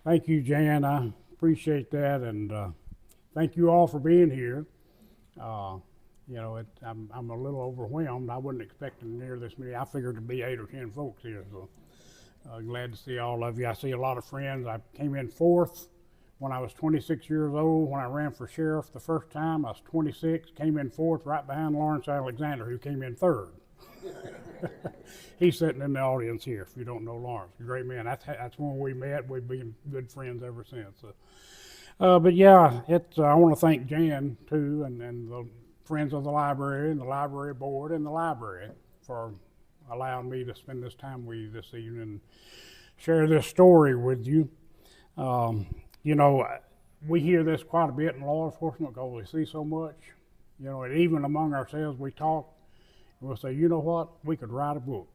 Thank you, Jan. I appreciate that, and thank you all for being here. Uh, I'm a little overwhelmed. I wasn't expecting near this many. I figured there'd be 8 or 10 folks here, so glad to see all of you. I see a lot of friends. I came in fourth when I was 26 years old. When I ran for sheriff the first time, I was 26. Came in fourth, right behind Lawrence Alexander, who came in third. He's sitting in the audience here. If you don't know Lawrence, a great man. That's when we met. We've been good friends ever since. But yeah, I want to thank Jan too, and the friends of the library and the library board and the library for allowing me to spend this time with you this evening and share this story with you. Um, you know, we hear this quite a bit in law enforcement because we see so much. And even among ourselves, we talk. We'll say, you know what, we could write a book.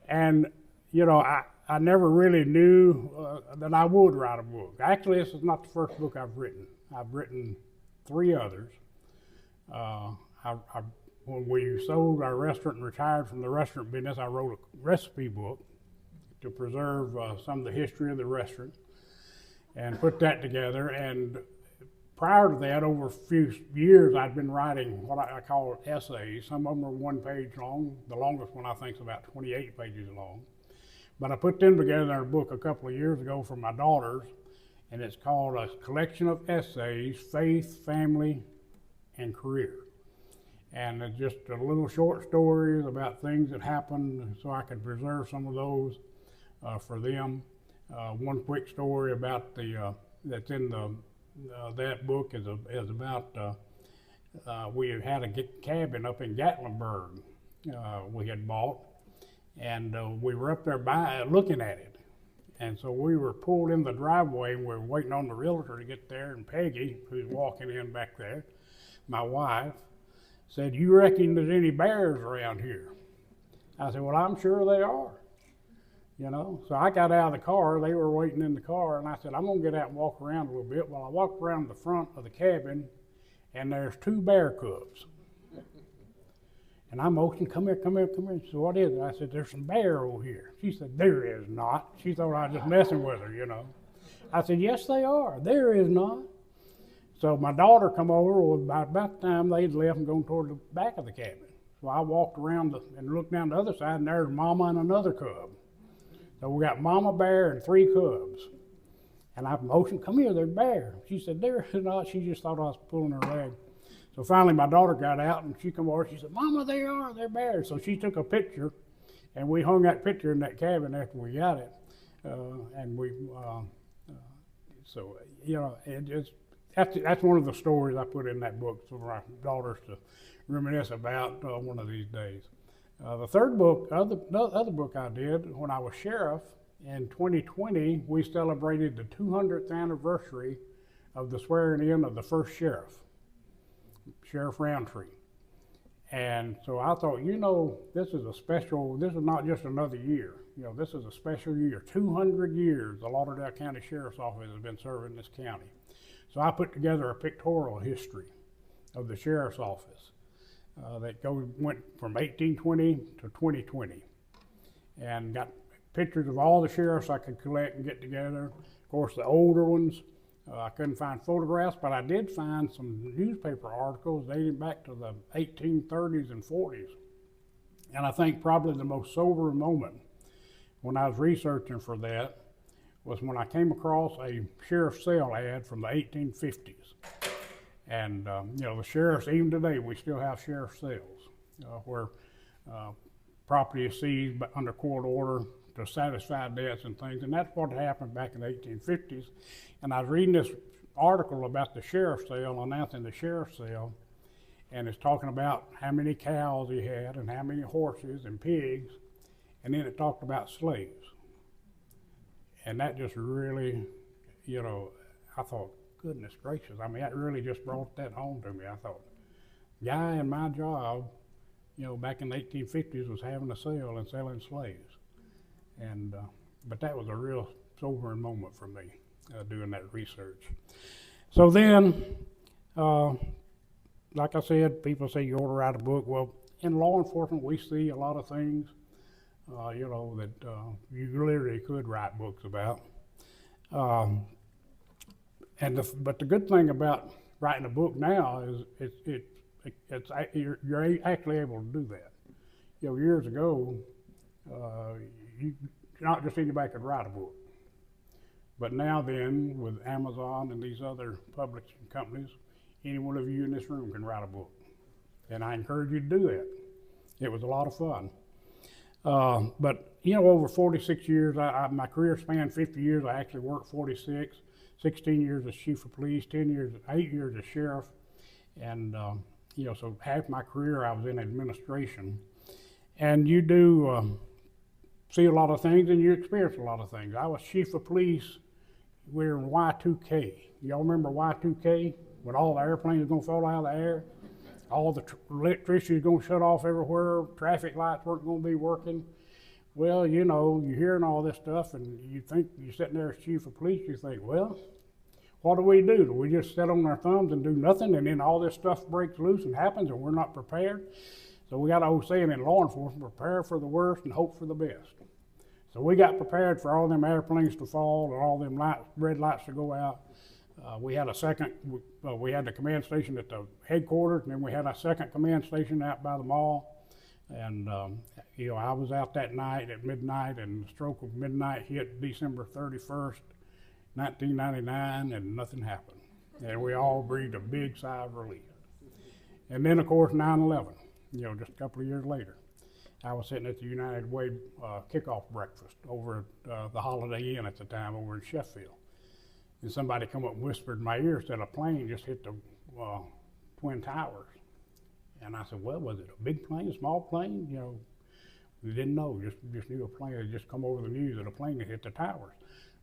And, I never really knew that I would write a book. Actually, this is not the first book I've written. I've written 3 others. When we sold our restaurant and retired from the restaurant business, I wrote a recipe book to preserve some of the history of the restaurant and put that together. And prior to that, over a few years, I'd been writing what I call essays. Some of them are 1 page long. The longest one I think is about 28 pages long. But I put them together in a book a couple of years ago for my daughters, and it's called A Collection of Essays, Faith, Family, and Career. And it's just a little short stories about things that happened so I could preserve some of those for them. One quick story about that's in that book is about we had a cabin up in Gatlinburg we had bought, and we were up there looking at it. And so we were pulled in the driveway, and we were waiting on the realtor to get there, and Peggy, who's walking in back there, my wife, said, "You reckon there's any bears around here?" I said, "Well, I'm sure they are." So I got out of the car, they were waiting in the car, and I said, "I'm gonna get out and walk around a little bit." Well, I walked around the front of the cabin, and there's 2 bear cubs. And I motioned, "Come here, come here, come here." She said, "What is it?" I said, "There's some bear over here." She said, "There is not." She thought I was just messing with her. I said, "Yes, they are. There is not." So my daughter come over, about the time they'd left and gone toward the back of the cabin. So I walked around and looked down the other side, and there's Mama and another cub. So we got Mama bear and 3 cubs. And I motioned, "Come here, there's bear." She said, "There is not." She just thought I was pulling her leg. So finally my daughter got out, and she come over, she said, "Mama, they're bears." So she took a picture, and we hung that picture in that cabin after we got it. That's one of the stories I put in that book for my daughters to reminisce about one of these days. The third book, the other book I did when I was sheriff in 2020, we celebrated the 200th anniversary of the swearing in of the first sheriff, Sheriff Roundtree. And so I thought, this is not just another year. This is a special year. 200 years the Lauderdale County Sheriff's Office has been serving this county. So I put together a pictorial history of the Sheriff's Office that went from 1820 to 2020, and got pictures of all the sheriffs I could collect and get together. Of course, the older ones, I couldn't find photographs, but I did find some newspaper articles dating back to the 1830s and 40s. And I think probably the most sobering moment when I was researching for that was when I came across a sheriff's cell ad from the 1850s. And the sheriffs, even today, we still have sheriff's cells where property is seized under court order to satisfy debts and things. And that's what happened back in the 1850s. And I was reading this article about the sheriff's cell, announcing the sheriff's cell, and it's talking about how many cows he had and how many horses and pigs, and then it talked about slaves. And that just really, I thought, goodness gracious. I mean, that really just brought that home to me. I thought, guy in my job, back in the 1850s was having a sale and selling slaves. And, but that was a real sobering moment for me, doing that research. So then, like I said, people say you ought to write a book. Well, in law enforcement, we see a lot of things that you literally could write books about. Um, but the good thing about writing a book now is you're actually able to do that. Years ago, you not just anybody could write a book. But now then, with Amazon and these other publishing companies, any one of you in this room can write a book. And I encourage you to do that. It was a lot of fun. But over 46 years, my career spanned 50 years. I actually worked 46, 16 years as chief of police, 8 years as sheriff. And, so half my career I was in administration. And you do see a lot of things and you experience a lot of things. I was chief of police. We were in Y2K. Y'all remember Y2K? When all the airplanes were going to fall out of the air? All the electricity was going to shut off everywhere. Traffic lights weren't going to be working. Well, you're hearing all this stuff and you think, you're sitting there as chief of police, you think, well, what do? Do we just sit on our thumbs and do nothing and then all this stuff breaks loose and happens and we're not prepared? So we got an old saying in law enforcement, prepare for the worst and hope for the best. So we got prepared for all them airplanes to fall and all them red lights to go out. We had we had the command station at the headquarters, and then we had a second command station out by the mall. And, I was out that night at midnight, and the stroke of midnight hit December 31st, 1999, and nothing happened. And we all breathed a big sigh of relief. And then, of course, 9/11, just a couple of years later. I was sitting at the United Way kickoff breakfast over at the Holiday Inn at the time over in Sheffield. And somebody come up and whispered in my ear, said a plane just hit the Twin Towers. And I said, well, was it a big plane, a small plane? We didn't know, just knew a plane had just come over the news that a plane had hit the towers.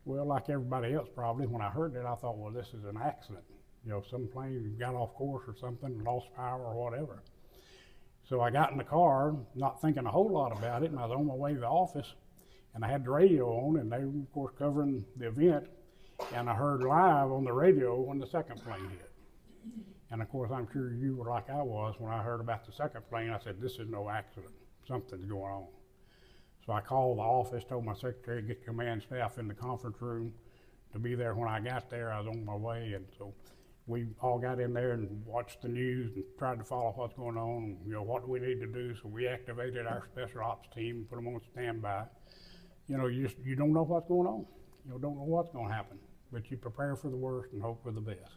Well, like everybody else probably, when I heard that, I thought, well, this is an accident. Some plane got off course or something, lost power or whatever. So I got in the car, not thinking a whole lot about it, and I was on my way to the office, and I had the radio on, and they were, of course, covering the event, and I heard live on the radio when the second plane hit. And, of course, I'm sure you were like I was when I heard about the second plane. I said, this is no accident. Something's going on. So I called the office, told my secretary to get command staff in the conference room to be there. When I got there, I was on my way, and so we all got in there and watched the news and tried to follow what's going on, what do we need to do. So we activated our special ops team and put them on standby. You don't know what's going on. You don't know what's going to happen, but you prepare for the worst and hope for the best.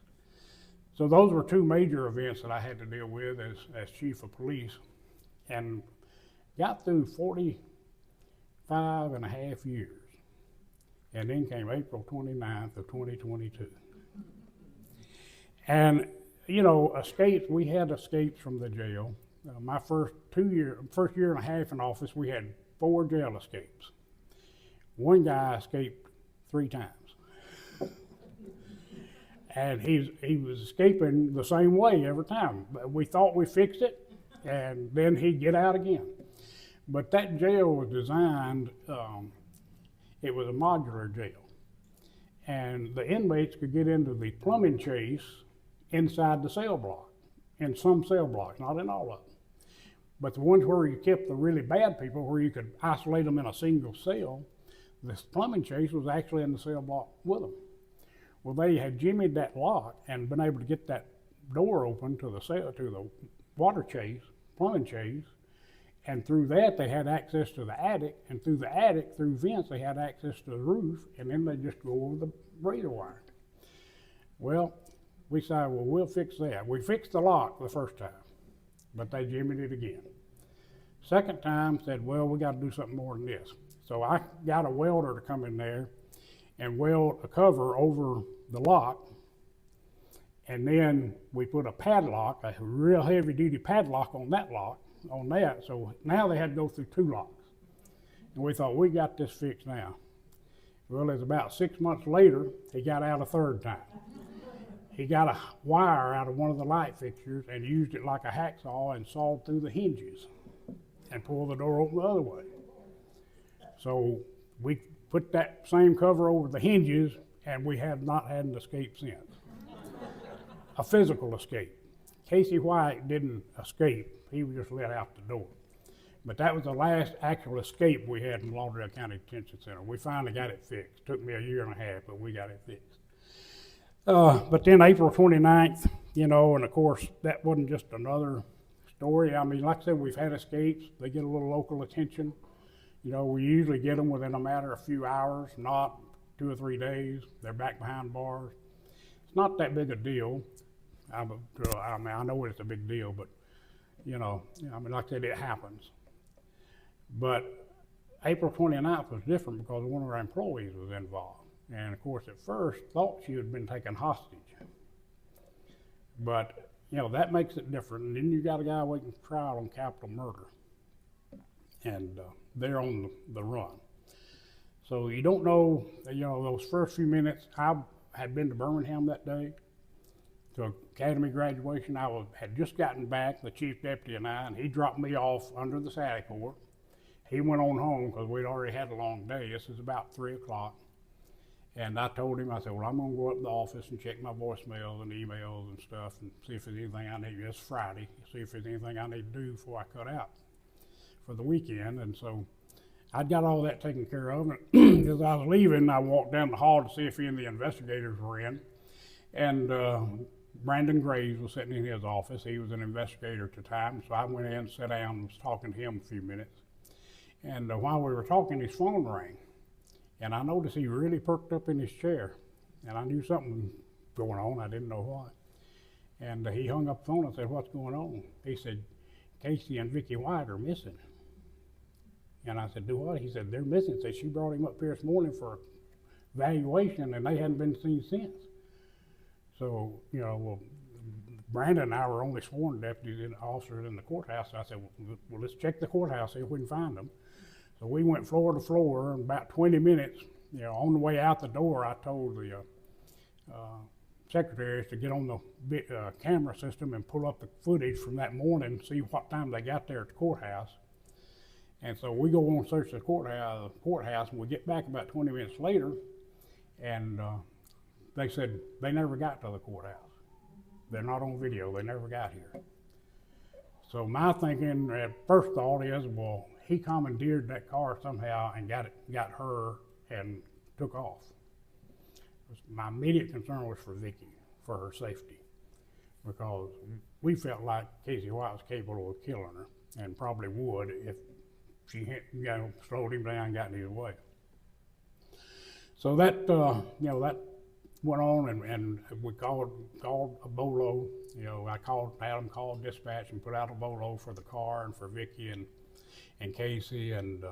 So those were two major events that I had to deal with as chief of police, and got through 45 and a half years. And then came April 29th of 2022. And, escapes, we had escapes from the jail. My first year and a half in office, we had 4 jail escapes. One guy escaped 3 times. And he was escaping the same way every time. We thought we fixed it, and then he'd get out again. But that jail was designed, it was a modular jail. And the inmates could get into the plumbing chase inside the cell block, in some cell blocks, not in all of them. But the ones where you kept the really bad people, where you could isolate them in a single cell, this plumbing chase was actually in the cell block with them. Well, they had jimmied that lock and been able to get that door open to the cell, to the water chase, plumbing chase, and through that they had access to the attic, and through the attic, through vents, they had access to the roof, and then they just go over the razor wire. Well, we decided, well, we'll fix that. We fixed the lock the first time, but they jimmied it again. Second time, said, well, we got to do something more than this. So I got a welder to come in there and weld a cover over the lock, and then we put a padlock, a real heavy-duty padlock on that lock, so now they had to go through 2 locks. And we thought, we got this fixed now. Well, it's about 6 months later, he got out a third time. He got a wire out of one of the light fixtures and used it like a hacksaw and sawed through the hinges and pulled the door open the other way. So we put that same cover over the hinges, and we have not had an escape since. A physical escape. Casey White didn't escape. He was just let out the door. But that was the last actual escape we had in Lauderdale County Detention Center. We finally got it fixed. Took me a year and a half, but we got it fixed. But then April 29th, you know, and of course, that wasn't just another story. I mean, like I said, we've had escapes. They get a little local attention. You know, we usually get them within a matter of a few hours, not 2 or 3 days. They're back behind bars. It's not that big a deal. I mean, I know it's a big deal, but, you know, I mean, like I said, it happens. But April 29th was different because one of our employees was involved. And of course, at first, thought she had been taken hostage. But, you know, that makes it different. And then you got a guy waiting for trial on capital murder. And they're on the run. So you don't know, you know, those first few minutes. I had been to Birmingham that day to academy graduation. Had just gotten back, the chief deputy and I, and he dropped me off under the Saddle Court. He went on home because we'd already had a long day. This is about 3 o'clock. And I told him, I said, well, I'm gonna go up to the office and check my voicemails and emails and stuff and see if there's anything I need. It's Friday, see if there's anything I need to do before I cut out for the weekend. And so I'd got all that taken care of. And as I was leaving, I walked down the hall to see if any of the investigators were in. And Brandon Graves was sitting in his office. He was an investigator at the time. So I went in, sat down, and was talking to him a few minutes. And while we were talking, his phone rang. And I noticed he really perked up in his chair. And I knew something was going on. I didn't know what. And he hung up the phone and said, what's going on? He said, Casey and Vicky White are missing. And I said, do what? He said, they're missing. Said she brought him up here this morning for evaluation and they hadn't been seen since. So, you know, well, Brandon and I were only sworn deputies and officers in the courthouse. So I said, well, let's check the courthouse, see if we can find them. So we went floor to floor, and about 20 minutes, you know, on the way out the door, I told the secretaries to get on the camera system and pull up the footage from that morning and see what time they got there at the courthouse. And so we go on search the courthouse, and we get back about 20 minutes later, and they said they never got to the courthouse. They're not on video, they never got here. So my thinking at first thought is, well, he commandeered that car somehow and got her and took off. My immediate concern was for Vicky, for her safety, because we felt like Casey White was capable of killing her, and probably would if she had, you know, slowed him down and got in his way. So that, you know, that went on, and we called a bolo. You know, had them call dispatch and put out a bolo for the car and for Vicky and Casey, and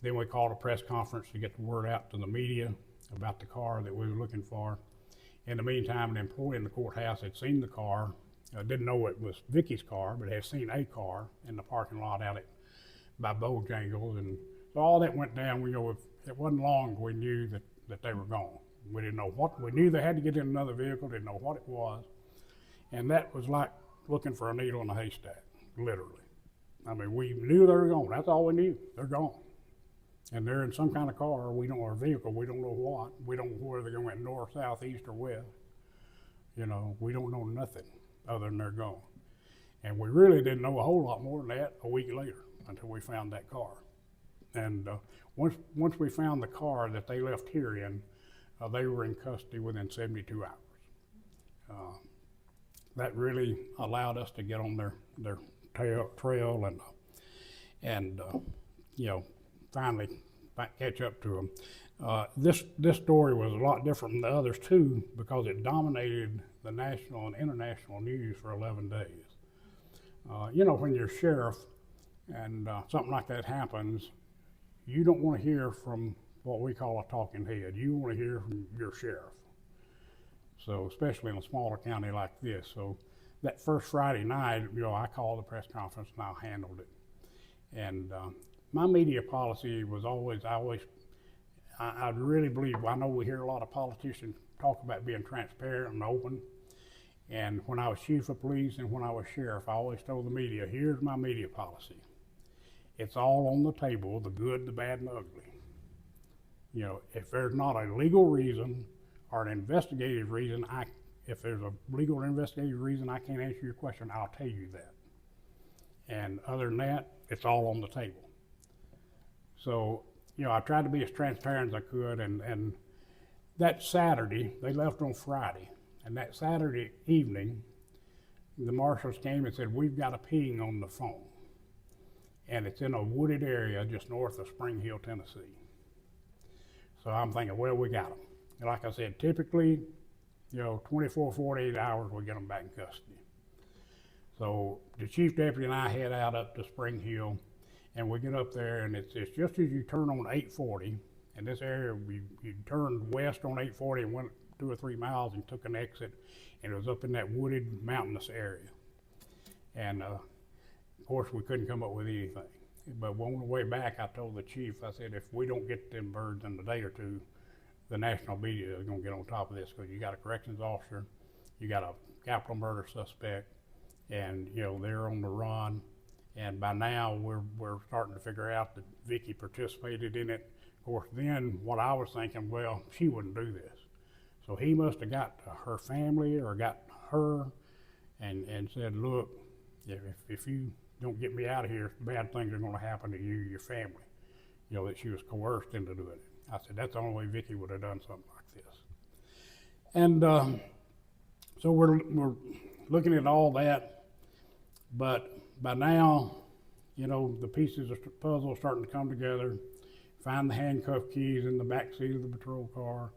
then we called a press conference to get the word out to the media about the car that we were looking for. In the meantime, an employee in the courthouse had seen the car, didn't know it was Vicky's car, but had seen a car in the parking lot out by Bojangles, and so all that went down. We know it wasn't long we knew that they were gone. We didn't know what, we knew they had to get in another vehicle, didn't know what it was, and that was like looking for a needle in a haystack, literally. I mean, we knew they were gone. That's all we knew. They're gone. And they're in some kind of car, or vehicle, we don't know what. We don't know whether they're going north, south, east, or west. You know, we don't know nothing other than they're gone. And we really didn't know a whole lot more than that a week later until we found that car. And once we found the car that they left here in, they were in custody within 72 hours. That really allowed us to get on their trail and you know, finally catch up to them. This story was a lot different than the others too, because it dominated the national and international news for 11 days. You know, when you're sheriff and something like that happens, you don't want to hear from what we call a talking head. You want to hear from your sheriff. So especially in a smaller county like this. So that first Friday night, you know, I called the press conference and I handled it. And my media policy was I really believe, I know we hear a lot of politicians talk about being transparent and open. And when I was chief of police and when I was sheriff, I always told the media, here's my media policy. It's all on the table, the good, the bad, and the ugly. You know, if there's not a legal reason or an investigative reason, if there's a legal or investigative reason I can't answer your question, I'll tell you that. And other than that, it's all on the table. So, I tried to be as transparent as I could, and that Saturday, they left on Friday, and that Saturday evening, the marshals came and said, we've got a ping on the phone, and it's in a wooded area just north of Spring Hill, Tennessee. So I'm thinking, well, we got them. And like I said, typically, 24, 48 hours, we get them back in custody. So the chief deputy and I head out up to Spring Hill, and we get up there, and it's just as you turn on 840, in this area, you turned west on 840 and went 2 or 3 miles and took an exit, and it was up in that wooded, mountainous area. And of course, we couldn't come up with anything. But on the way back, I told the chief, I said, if we don't get them birds in a day or two, the national media is going to get on top of this, because you got a corrections officer, you got a capital murder suspect, and they're on the run. And by now, we're starting to figure out that Vicky participated in it. Of course, then what I was thinking, well, she wouldn't do this. So he must have got her family or got her and said, look, if you don't get me out of here, bad things are going to happen to you, your family. That she was coerced into doing it. I said, that's the only way Vicky would have done something like this. And so we're looking at all that, but by now, the pieces of the puzzle are starting to come together. Find the handcuff keys in the back seat of the patrol car.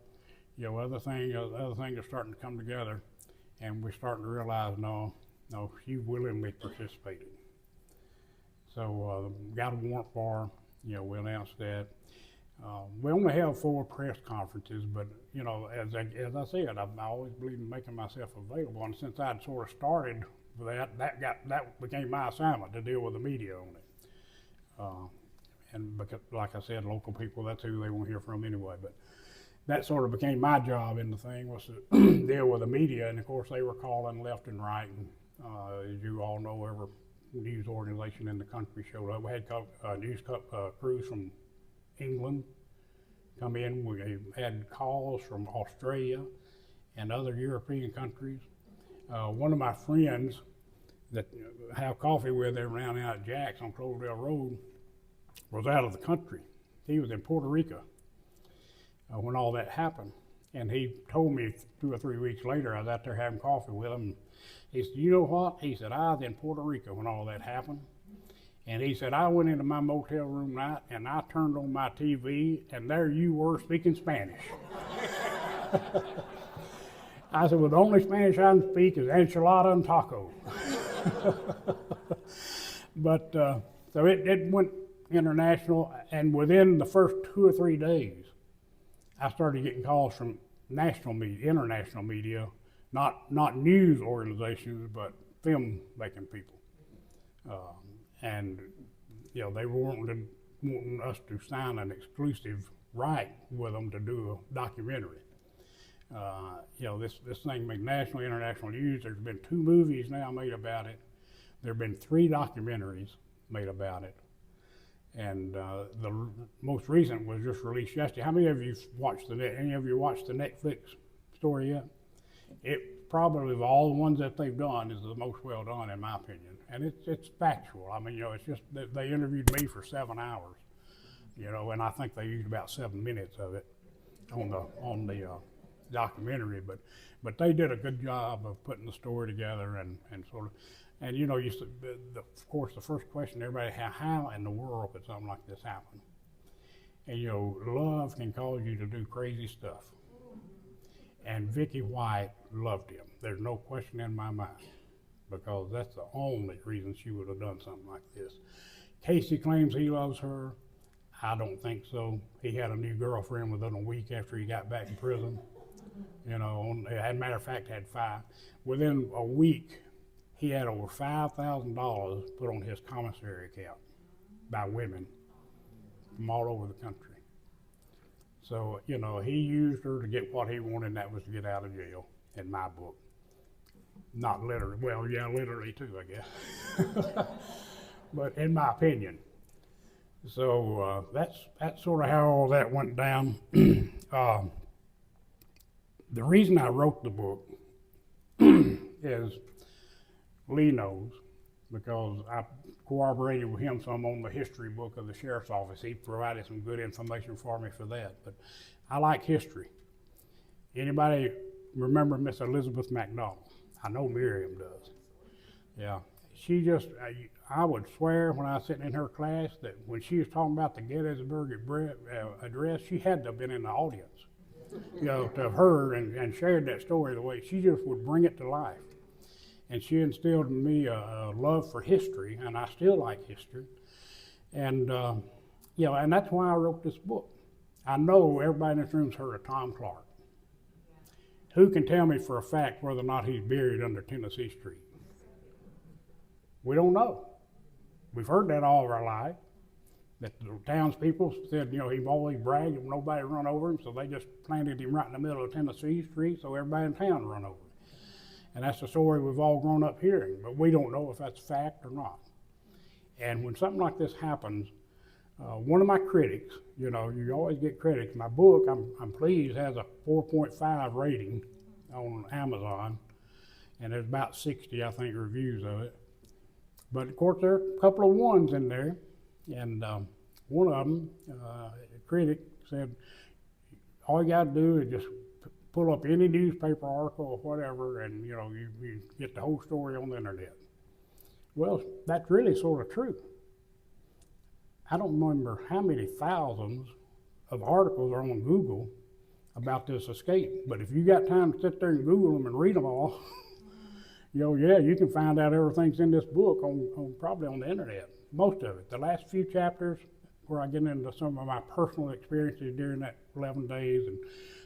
Other things are starting to come together, and we're starting to realize, no, she willingly participated. So got a warrant for her. We announced that. We only have 4 press conferences, but as I said, I always believe in making myself available, and since I'd sort of started with that became my assignment to deal with the media on it. And because, like I said, local people, that's who they want to hear from anyway. But that sort of became my job in the thing, was to deal with the media, and of course they were calling left and right. And as you all know, every news organization in the country showed up. We had news crews from England come in. We had calls from Australia and other European countries. One of my friends that I have coffee with every now and then at Jack's on Cloverdale Road was out of the country. He was in Puerto Rico when all that happened. And he told me 2 or 3 weeks later, I was out there having coffee with him. He said, you know what? He said, I was in Puerto Rico when all that happened. And he said, I went into my motel room night and I turned on my TV and there you were speaking Spanish. I said, well, the only Spanish I can speak is enchilada and taco. But so it went international, and within the first 2 or 3 days, I started getting calls from national media, international media, not news organizations, but film-making people. And they wanted us to sign an exclusive right with them to do a documentary. This thing made national, international news. There's been 2 movies now made about it. There have been 3 documentaries made about it. And the most recent was just released yesterday. How many of you watched any of you watched the Netflix story yet? It probably, of all the ones that they've done, is the most well done in my opinion. And it's factual. I mean, it's just that they interviewed me for 7 hours, and I think they used about 7 minutes of it on the documentary. But they did a good job of putting the story together and sort of. And of course, the first question everybody had, how in the world could something like this happen? And love can cause you to do crazy stuff. And Vicky White loved him. There's no question in my mind, because that's the only reason she would have done something like this. Casey claims he loves her. I don't think so. He had a new girlfriend within a week after he got back in prison. As a matter of fact, had 5. Within a week, he had over $5,000 put on his commissary account by women from all over the country. So, he used her to get what he wanted, and that was to get out of jail, in my book. Not literally, well, yeah, literally too, I guess. But in my opinion. So that's sort of how all that went down. The reason I wrote the book is Lee knows, because I cooperated with him some on the history book of the sheriff's office. He provided some good information for me for that. But I like history. Anybody remember Miss Elizabeth McDonald? I know Miriam does. Yeah. She just, I would swear when I was sitting in her class that when she was talking about the Gettysburg Address, she had to have been in the audience, you know, to have heard and shared that story the way she just would bring it to life. And she instilled in me a love for history, and I still like history. And, you know, and that's why I wrote this book. I know everybody in this room's heard of Tom Clark. Who can tell me for a fact whether or not he's buried under Tennessee Street? We don't know. We've heard that all of our life, that the townspeople said, you know, he always bragged and nobody run over him, so they just planted him right in the middle of Tennessee Street so everybody in town run over him. And that's the story we've all grown up hearing, but we don't know if that's fact or not. And when something like this happens, one of my critics, you know, you always get critics. My book, I'm pleased, has a 4.5 rating on Amazon, and there's about 60, I think, reviews of it. But of course, there are a couple of ones in there, and one of them, a critic said, all you got to do is just pull up any newspaper article or whatever, and you know, you get the whole story on the internet. Well, that's really sort of true. I don't remember how many thousands of articles are on Google about this escape, but if you got time to sit there and Google them and read them all, you know, yeah, you can find out everything's in this book on probably on the internet, most of it. The last few chapters where I get into some of my personal experiences during that 11 days and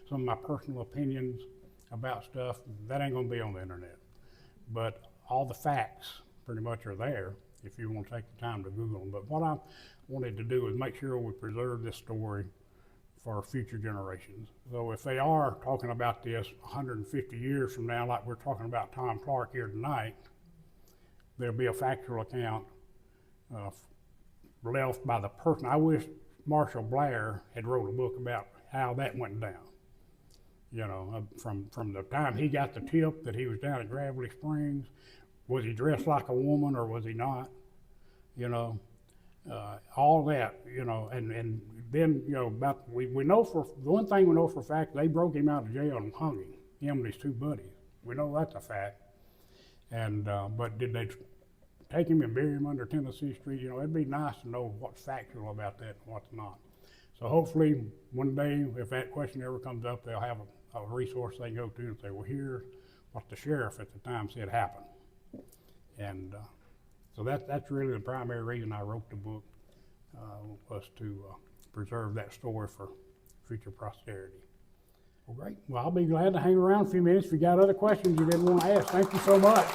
some of my personal opinions about stuff, that ain't gonna be on the internet. But all the facts pretty much are there if you want to take the time to Google them. But what I wanted to do is make sure we preserve this story for future generations. So if they are talking about this 150 years from now, like we're talking about Tom Clark here tonight, there'll be a factual account left by the person. I wish Marshall Blair had wrote a book about how that went down. You know, from the time he got the tip that he was down at Gravely Springs, was he dressed like a woman or was he not? You know, all that, you know, and then, you know, about, we know for, the one thing we know for a fact, they broke him out of jail and hung him and his two buddies. We know that's a fact. And, but did they take him and bury him under Tennessee Street? You know, it'd be nice to know what's factual about that and what's not. So hopefully one day, if that question ever comes up, they'll have a resource they go to and say, well, here's what the sheriff at the time said happened. And so that's really the primary reason I wrote the book, was to preserve that story for future posterity. Well, great. Well, I'll be glad to hang around a few minutes if you got other questions you didn't want to ask. Thank you so much.